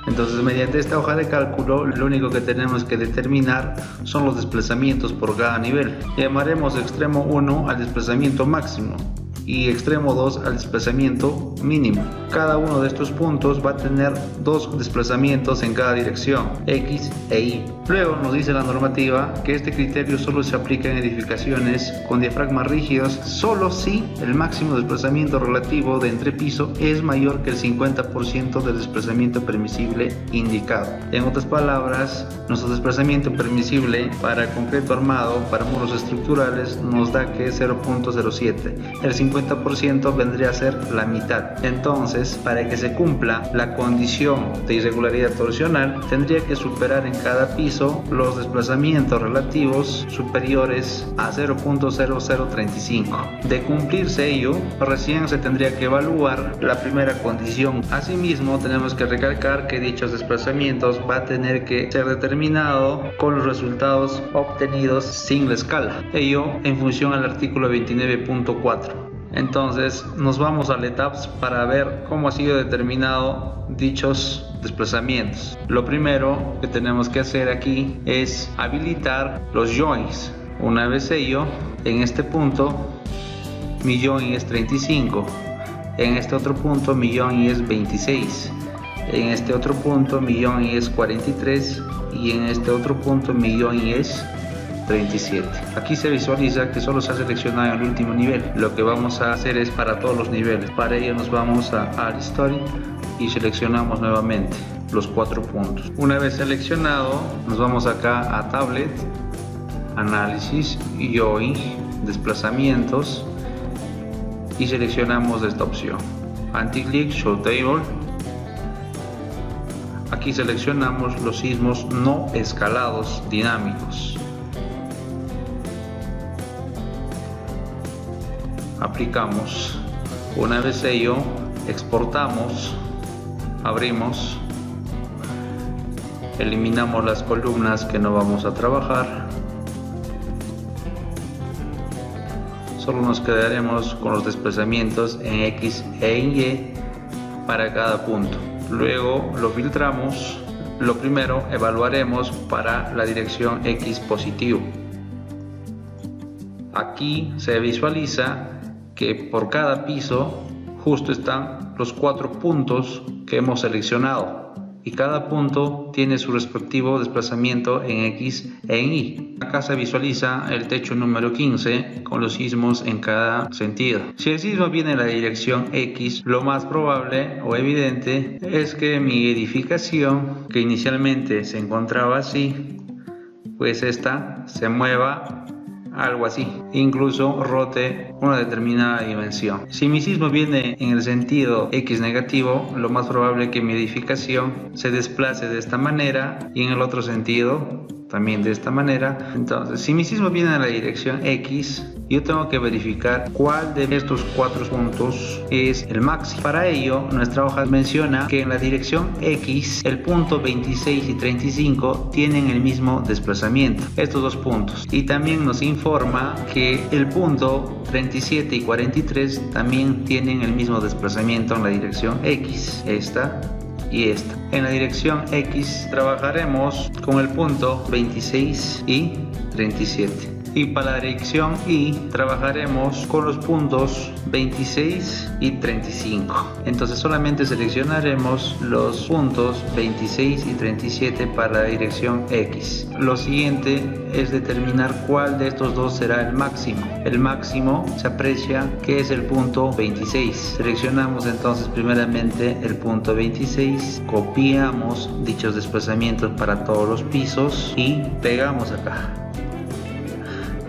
Entonces, mediante esta hoja de cálculo, lo único que tenemos que determinar son los desplazamientos por cada nivel. Llamaremos extremo 1 al desplazamiento máximo y extremo 2 al desplazamiento mínimo. Cada uno de estos puntos va a tener dos desplazamientos en cada dirección, X e Y. Luego nos dice la normativa que este criterio solo se aplica en edificaciones con diafragmas rígidos, solo si el máximo desplazamiento relativo de entrepiso es mayor que el 50% del desplazamiento permisible indicado. En otras palabras, nuestro desplazamiento permisible para concreto armado, para muros estructurales, nos da que es 0.07. El 50% vendría a ser la mitad. Entonces, para que se cumpla la condición de irregularidad torsional, tendría que superar en cada piso los desplazamientos relativos superiores a 0.0035. De cumplirse ello, recién se tendría que evaluar la primera condición. Asimismo, tenemos que recalcar que dichos desplazamientos va a tener que ser determinado con los resultados obtenidos sin la escala. Ello en función al artículo 29.4. Entonces nos vamos al ETABS para ver cómo ha sido determinado dichos desplazamientos. Lo primero que tenemos que hacer aquí es habilitar los joins. Una vez ello, en este punto mi join es 35, en este otro punto mi join es 26, en este otro punto mi join es 43 y en este otro punto mi join es 37. Aquí se visualiza que solo se ha seleccionado el último nivel. Lo que vamos a hacer es para todos los niveles. Para ello nos vamos a Art History y seleccionamos nuevamente los 4 puntos. Una vez seleccionado, nos vamos acá a Tablet, Análisis, Join, Desplazamientos y seleccionamos esta opción. Anti-click, Show Table. Aquí seleccionamos los sismos no escalados dinámicos. Aplicamos. Una vez ello, exportamos, abrimos, eliminamos las columnas que no vamos a trabajar, solo nos quedaremos con los desplazamientos en X e en Y para cada punto. Luego lo filtramos. Lo primero evaluaremos para la dirección X positivo. Aquí se visualiza que por cada piso justo están los 4 puntos que hemos seleccionado. y cada punto tiene su respectivo desplazamiento en X e en Y. Acá se visualiza el techo número 15 con los sismos en cada sentido. Si el sismo viene en la dirección X, lo más probable o evidente es que mi edificación, que inicialmente se encontraba así, pues esta se mueva algo así, incluso rote una determinada dimensión. Si mi sismo viene en el sentido X negativo, lo más probable es que mi edificación se desplace de esta manera y en el otro sentido también de esta manera. Entonces, si mi sismo viene en la dirección X, yo tengo que verificar cuál de estos 4 puntos es el máximo. Para ello, nuestra hoja menciona que en la dirección X, el punto 26 y 35 tienen el mismo desplazamiento, estos 2 puntos. Y también nos informa que el punto 37 y 43 también tienen el mismo desplazamiento en la dirección X, esta y esta. En la dirección X trabajaremos con el punto 26 y 37. Y para la dirección Y trabajaremos con los puntos 26 y 35. Entonces solamente seleccionaremos los puntos 26 y 37 para la dirección X. Lo siguiente es determinar cuál de estos dos será el máximo. El máximo se aprecia que es el punto 26. Seleccionamos entonces primeramente el punto 26, copiamos dichos desplazamientos para todos los pisos y pegamos acá.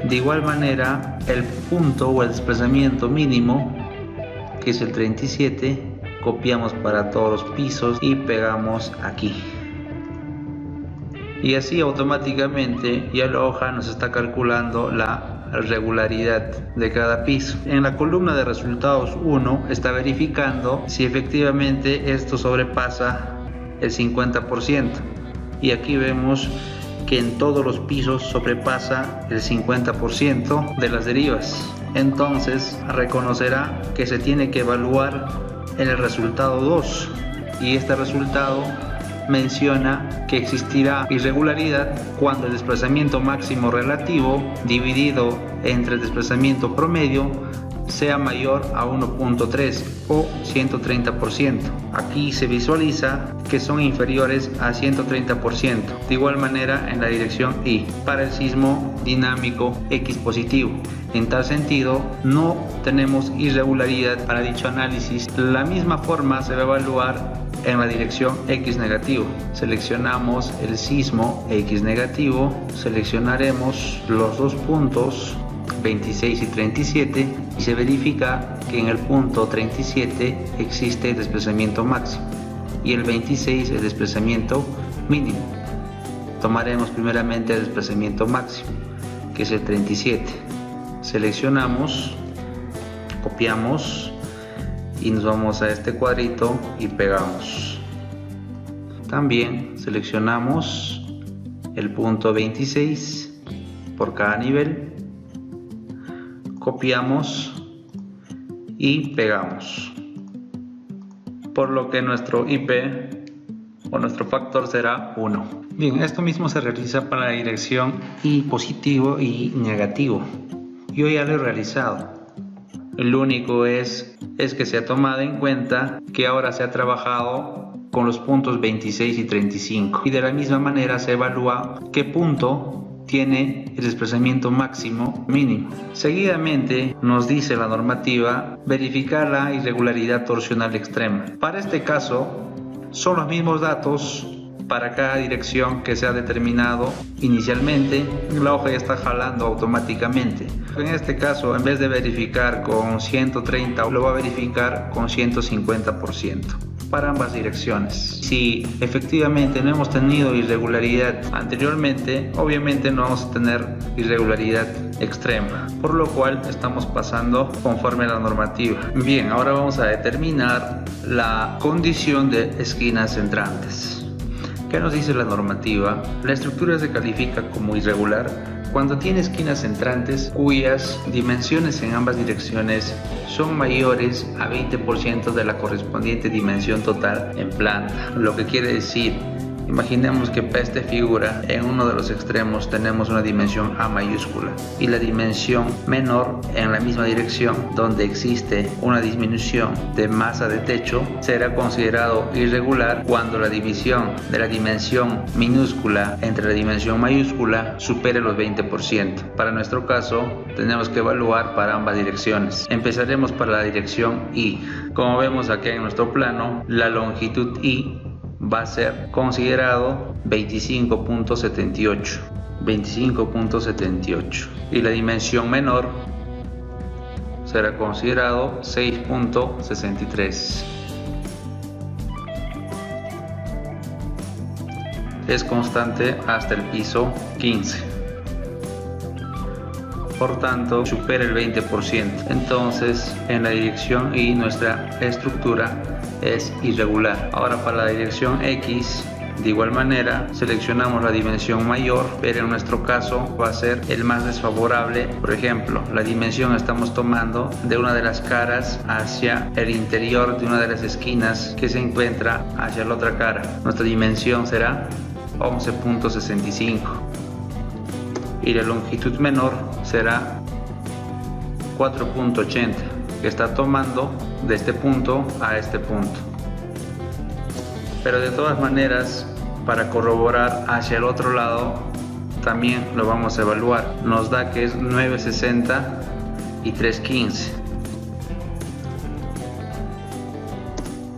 De igual manera, el punto o el desplazamiento mínimo, que es el 37, copiamos para todos los pisos y pegamos aquí. Y así automáticamente ya la hoja nos está calculando la regularidad de cada piso. En la columna de resultados 1 está verificando si efectivamente esto sobrepasa el 50%. Y aquí vemos que en todos los pisos sobrepasa el 50% de las derivas. Entonces reconocerá que se tiene que evaluar en el resultado 2 y este resultado menciona que existirá irregularidad cuando el desplazamiento máximo relativo dividido entre el desplazamiento promedio sea mayor a 1.3 o 130%. Aquí se visualiza que son inferiores a 130%. De igual manera en la dirección Y para el sismo dinámico X positivo. En tal sentido, no tenemos irregularidad para dicho análisis. La misma forma se va a evaluar en la dirección X negativo. Seleccionamos el sismo X negativo, seleccionaremos los dos puntos 26 y 37 y se verifica que en el punto 37 existe desplazamiento máximo y el 26 el desplazamiento mínimo. Tomaremos primeramente el desplazamiento máximo, que es el 37. Seleccionamos, copiamos y nos vamos a este cuadrito y pegamos. También seleccionamos el punto 26 por cada nivel, copiamos y pegamos, por lo que nuestro IP o nuestro factor será 1. Bien, esto mismo se realiza para la dirección Y positivo y negativo. Yo ya lo he realizado. Lo único es que se ha tomado en cuenta que ahora se ha trabajado con los puntos 26 y 35 y de la misma manera se evalúa qué punto tiene el desplazamiento máximo mínimo. Seguidamente nos dice la normativa verificar la irregularidad torsional extrema. Para este caso son los mismos datos para cada dirección que se ha determinado inicialmente. La hoja ya está jalando automáticamente. En este caso, en vez de verificar con 130, lo va a verificar con 150% para ambas direcciones. Si efectivamente no hemos tenido irregularidad anteriormente, obviamente no vamos a tener irregularidad extrema, por lo cual estamos pasando conforme a la normativa. Bien, ahora vamos a determinar la condición de esquinas entrantes. ¿Qué nos dice la normativa? La estructura se califica como irregular cuando tiene esquinas entrantes cuyas dimensiones en ambas direcciones son mayores a 20% de la correspondiente dimensión total en planta. Lo que quiere decir Imaginemos que para esta figura en uno de los extremos tenemos una dimensión A mayúscula y la dimensión menor en la misma dirección donde existe una disminución de masa de techo será considerado irregular cuando la división de la dimensión minúscula entre la dimensión mayúscula supere los 20%. Para nuestro caso tenemos que evaluar para ambas direcciones. Empezaremos para la dirección Y. Como vemos aquí en nuestro plano, la longitud Y va a ser considerado 25.78 y la dimensión menor será considerado 6.63. Es constante hasta el piso 15. Por tanto, supera el 20%. Entonces, en la dirección Y nuestra estructura es irregular. Ahora para la dirección X, de igual manera, seleccionamos la dimensión mayor, pero en nuestro caso va a ser el más desfavorable. Por ejemplo, la dimensión estamos tomando de una de las caras hacia el interior de una de las esquinas que se encuentra hacia la otra cara. Nuestra dimensión será 11.65 y la longitud menor será 4.80, que está tomando de este punto a este punto. Pero de todas maneras, para corroborar hacia el otro lado también lo vamos a evaluar. Nos da que es 9.60 y 3.15.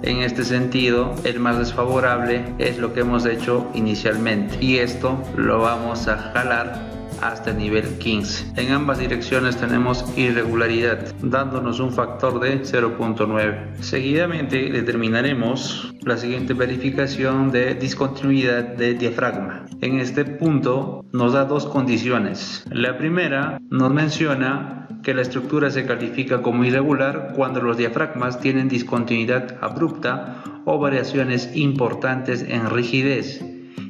En este sentido, el más desfavorable es lo que hemos hecho inicialmente y esto lo vamos a jalar hasta el nivel 15. En ambas direcciones tenemos irregularidad, dándonos un factor de 0.9. Seguidamente determinaremos la siguiente verificación de discontinuidad de diafragma. En este punto nos da dos condiciones. La primera nos menciona que la estructura se califica como irregular cuando los diafragmas tienen discontinuidad abrupta o variaciones importantes en rigidez,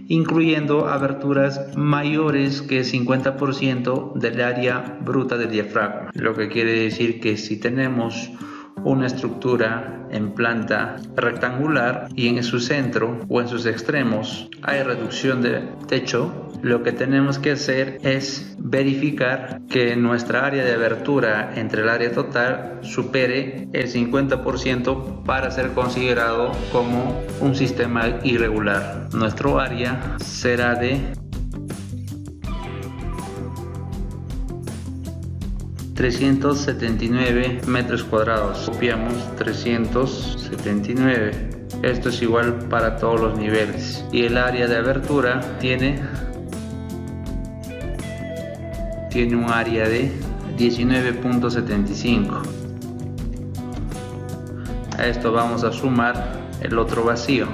incluyendo aberturas mayores que el 50% del área bruta del diafragma. Lo que quiere decir que si tenemos una estructura en planta rectangular y en su centro o en sus extremos hay reducción de techo, lo que tenemos que hacer es verificar que nuestra área de abertura entre el área total supere el 50% para ser considerado como un sistema irregular. Nuestro área será de 379 metros cuadrados. Copiamos 379. Esto es igual para todos los niveles. Y el área de abertura tiene un área de 19.75. A esto vamos a sumar el otro vacío,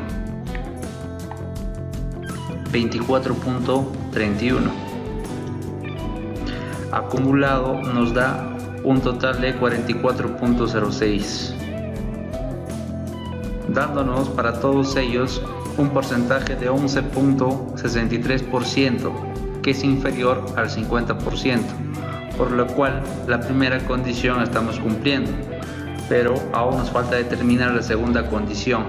24.31. Acumulado nos da un total de 44.06, dándonos para todos ellos un porcentaje de 11.63%, que es inferior al 50%, por lo cual la primera condición estamos cumpliendo, pero aún nos falta determinar la segunda condición.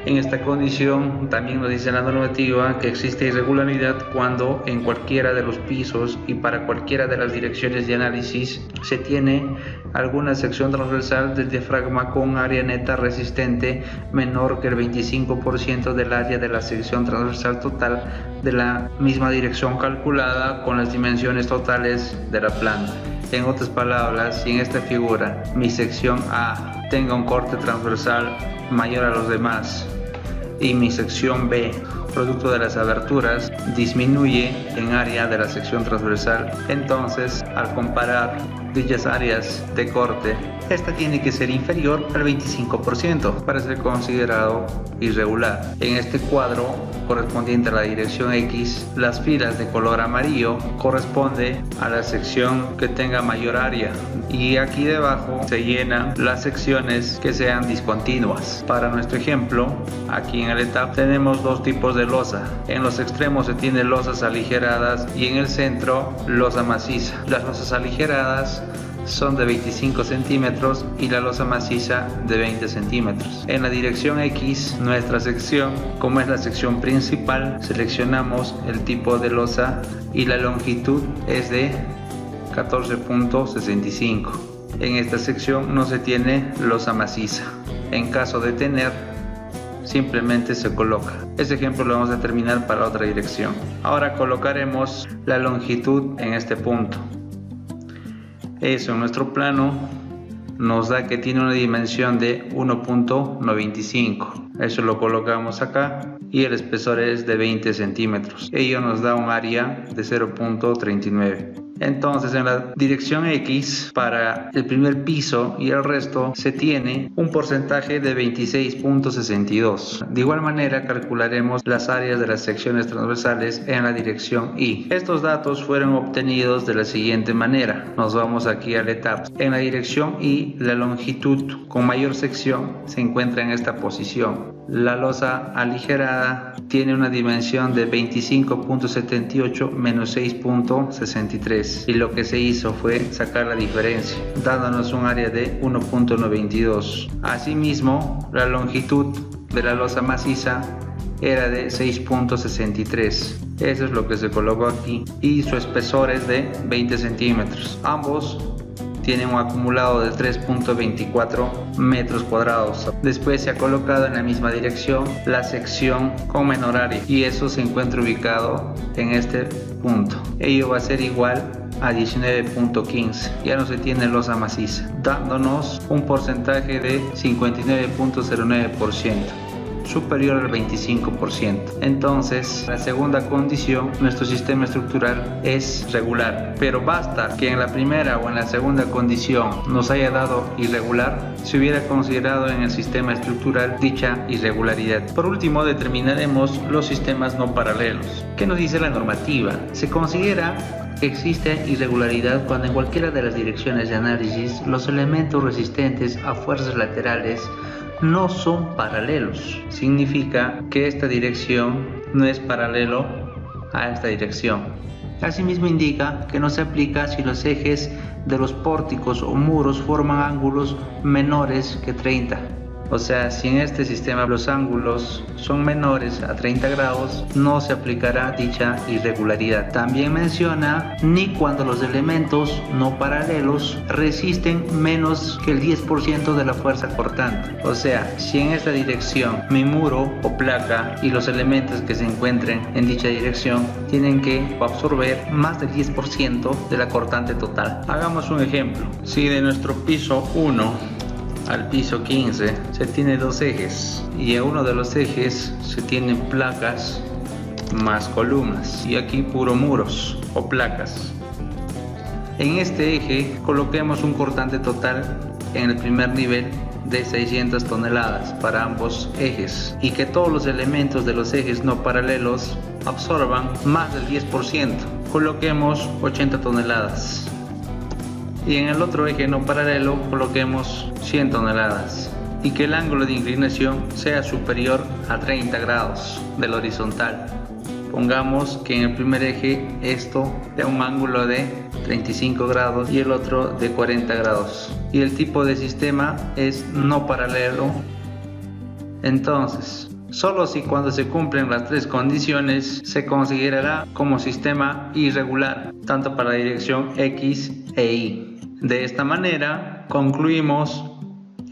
En esta condición también nos dice la normativa que existe irregularidad cuando en cualquiera de los pisos y para cualquiera de las direcciones de análisis se tiene alguna sección transversal del diafragma con área neta resistente menor que el 25% del área de la sección transversal total de la misma dirección calculada con las dimensiones totales de la planta. En otras palabras, si en esta figura mi sección A tenga un corte transversal mayor a los demás y mi sección B, producto de las aberturas, disminuye en área de la sección transversal, entonces al comparar dichas áreas de corte, esta tiene que ser inferior al 25% para ser considerado irregular. En este cuadro correspondiente a la dirección X, las filas de color amarillo corresponde a la sección que tenga mayor área y aquí debajo se llenan las secciones que sean discontinuas. Para nuestro ejemplo, aquí en el ETAP tenemos dos tipos de losa. En los extremos se tiene losas aligeradas y en el centro losa maciza. Las losas aligeradas son de 25 centímetros y la losa maciza de 20 centímetros. En la dirección X, nuestra sección, como es la sección principal, seleccionamos el tipo de losa y la longitud es de 14.65. En esta sección no se tiene losa maciza. En caso de tener, simplemente se coloca. Este ejemplo lo vamos a terminar para otra dirección. Ahora colocaremos la longitud en este punto. Eso en nuestro plano nos da que tiene una dimensión de 1.95. Eso lo colocamos acá y el espesor es de 20 centímetros. Ello nos da un área de 0.39. Entonces en la dirección X, para el primer piso y el resto, se tiene un porcentaje de 26.62. De igual manera calcularemos las áreas de las secciones transversales en la dirección Y. Estos datos fueron obtenidos de la siguiente manera. Nos vamos aquí al ETAP. En la dirección Y, la longitud con mayor sección se encuentra en esta posición. La losa aligerada tiene una dimensión de 25.78 menos 6.63 y lo que se hizo fue sacar la diferencia, dándonos un área de 1.92. Asimismo, la longitud de la losa maciza era de 6.63. Eso es lo que se colocó aquí y su espesor es de 20 centímetros. Ambos tiene un acumulado de 3.24 metros cuadrados. Después se ha colocado en la misma dirección la sección con menor área y eso se encuentra ubicado en este punto. Ello va a ser igual a 19.15. Ya no se tiene losa maciza, dándonos un porcentaje de 59.09%. superior al 25%. Entonces, la segunda condición, nuestro sistema estructural es regular, pero basta que en la primera o en la segunda condición nos haya dado irregular, se hubiera considerado en el sistema estructural dicha irregularidad. Por último, determinaremos los sistemas no paralelos. ¿Qué nos dice la normativa? Se considera que existe irregularidad cuando en cualquiera de las direcciones de análisis los elementos resistentes a fuerzas laterales no son paralelos. Significa que esta dirección no es paralelo a esta dirección. Asimismo indica que no se aplica si los ejes de los pórticos o muros forman ángulos menores que 30. O sea, si en este sistema los ángulos son menores a 30 grados, no se aplicará dicha irregularidad. También menciona ni cuando los elementos no paralelos resisten menos que el 10% de la fuerza cortante. O sea, si en esta dirección mi muro o placa y los elementos que se encuentren en dicha dirección tienen que absorber más del 10% de la cortante total. Hagamos un ejemplo. Si de nuestro piso 1 al piso 15 se tiene dos ejes y a uno de los ejes se tienen placas más columnas y aquí puro muros o placas. En este eje coloquemos un cortante total en el primer nivel de 600 toneladas para ambos ejes y que todos los elementos de los ejes no paralelos absorban más del 10%. Coloquemos 80 toneladas. Y en el otro eje no paralelo coloquemos 100 toneladas y que el ángulo de inclinación sea superior a 30 grados del horizontal. Pongamos que en el primer eje esto da un ángulo de 35 grados y el otro de 40 grados y el tipo de sistema es no paralelo. Entonces, solo si cuando se cumplen las tres condiciones se considerará como sistema irregular, tanto para la dirección X e Y. De esta manera concluimos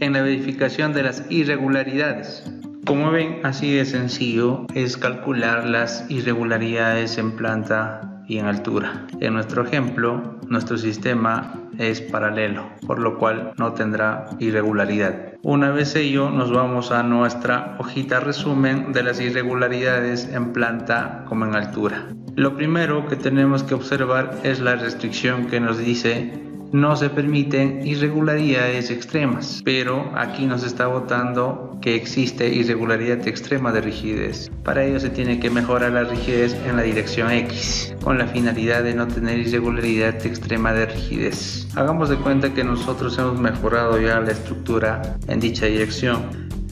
en la verificación de las irregularidades. Como ven, así de sencillo es calcular las irregularidades en planta y en altura. En nuestro ejemplo, nuestro sistema es paralelo, por lo cual no tendrá irregularidad. Una vez ello, nos vamos a nuestra hojita resumen de las irregularidades en planta como en altura. Lo primero que tenemos que observar es la restricción que nos dice no se permiten irregularidades extremas, pero aquí nos está botando que existe irregularidad extrema de rigidez. Para ello se tiene que mejorar la rigidez en la dirección X, con la finalidad de no tener irregularidad extrema de rigidez. Hagamos de cuenta que nosotros hemos mejorado ya la estructura en dicha dirección.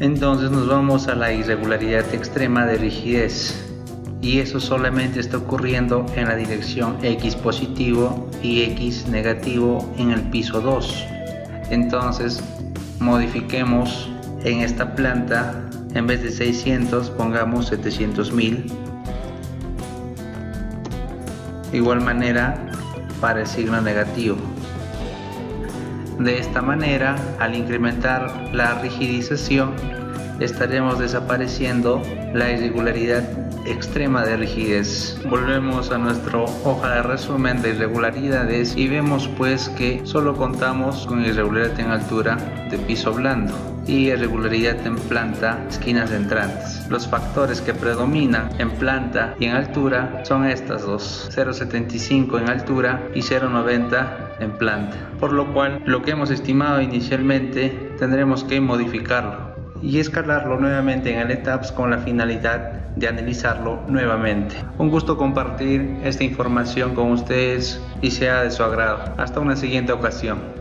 Entonces nos vamos a la irregularidad extrema de rigidez. Y eso solamente está ocurriendo en la dirección X positivo y X negativo en el piso 2. Entonces modifiquemos en esta planta, en vez de 600 pongamos 700.000. De igual manera para el signo negativo. De esta manera, al incrementar la rigidización, estaremos desapareciendo la irregularidad extrema de rigidez. Volvemos a nuestra hoja de resumen de irregularidades y vemos pues que solo contamos con irregularidad en altura de piso blando y irregularidad en planta, esquinas entrantes. Los factores que predominan en planta y en altura son estas dos: 0,75 en altura y 0,90 en planta, por lo cual lo que hemos estimado inicialmente tendremos que modificarlo y escalarlo nuevamente en el ETABS con la finalidad de analizarlo nuevamente. Un gusto compartir esta información con ustedes y sea de su agrado. Hasta una siguiente ocasión.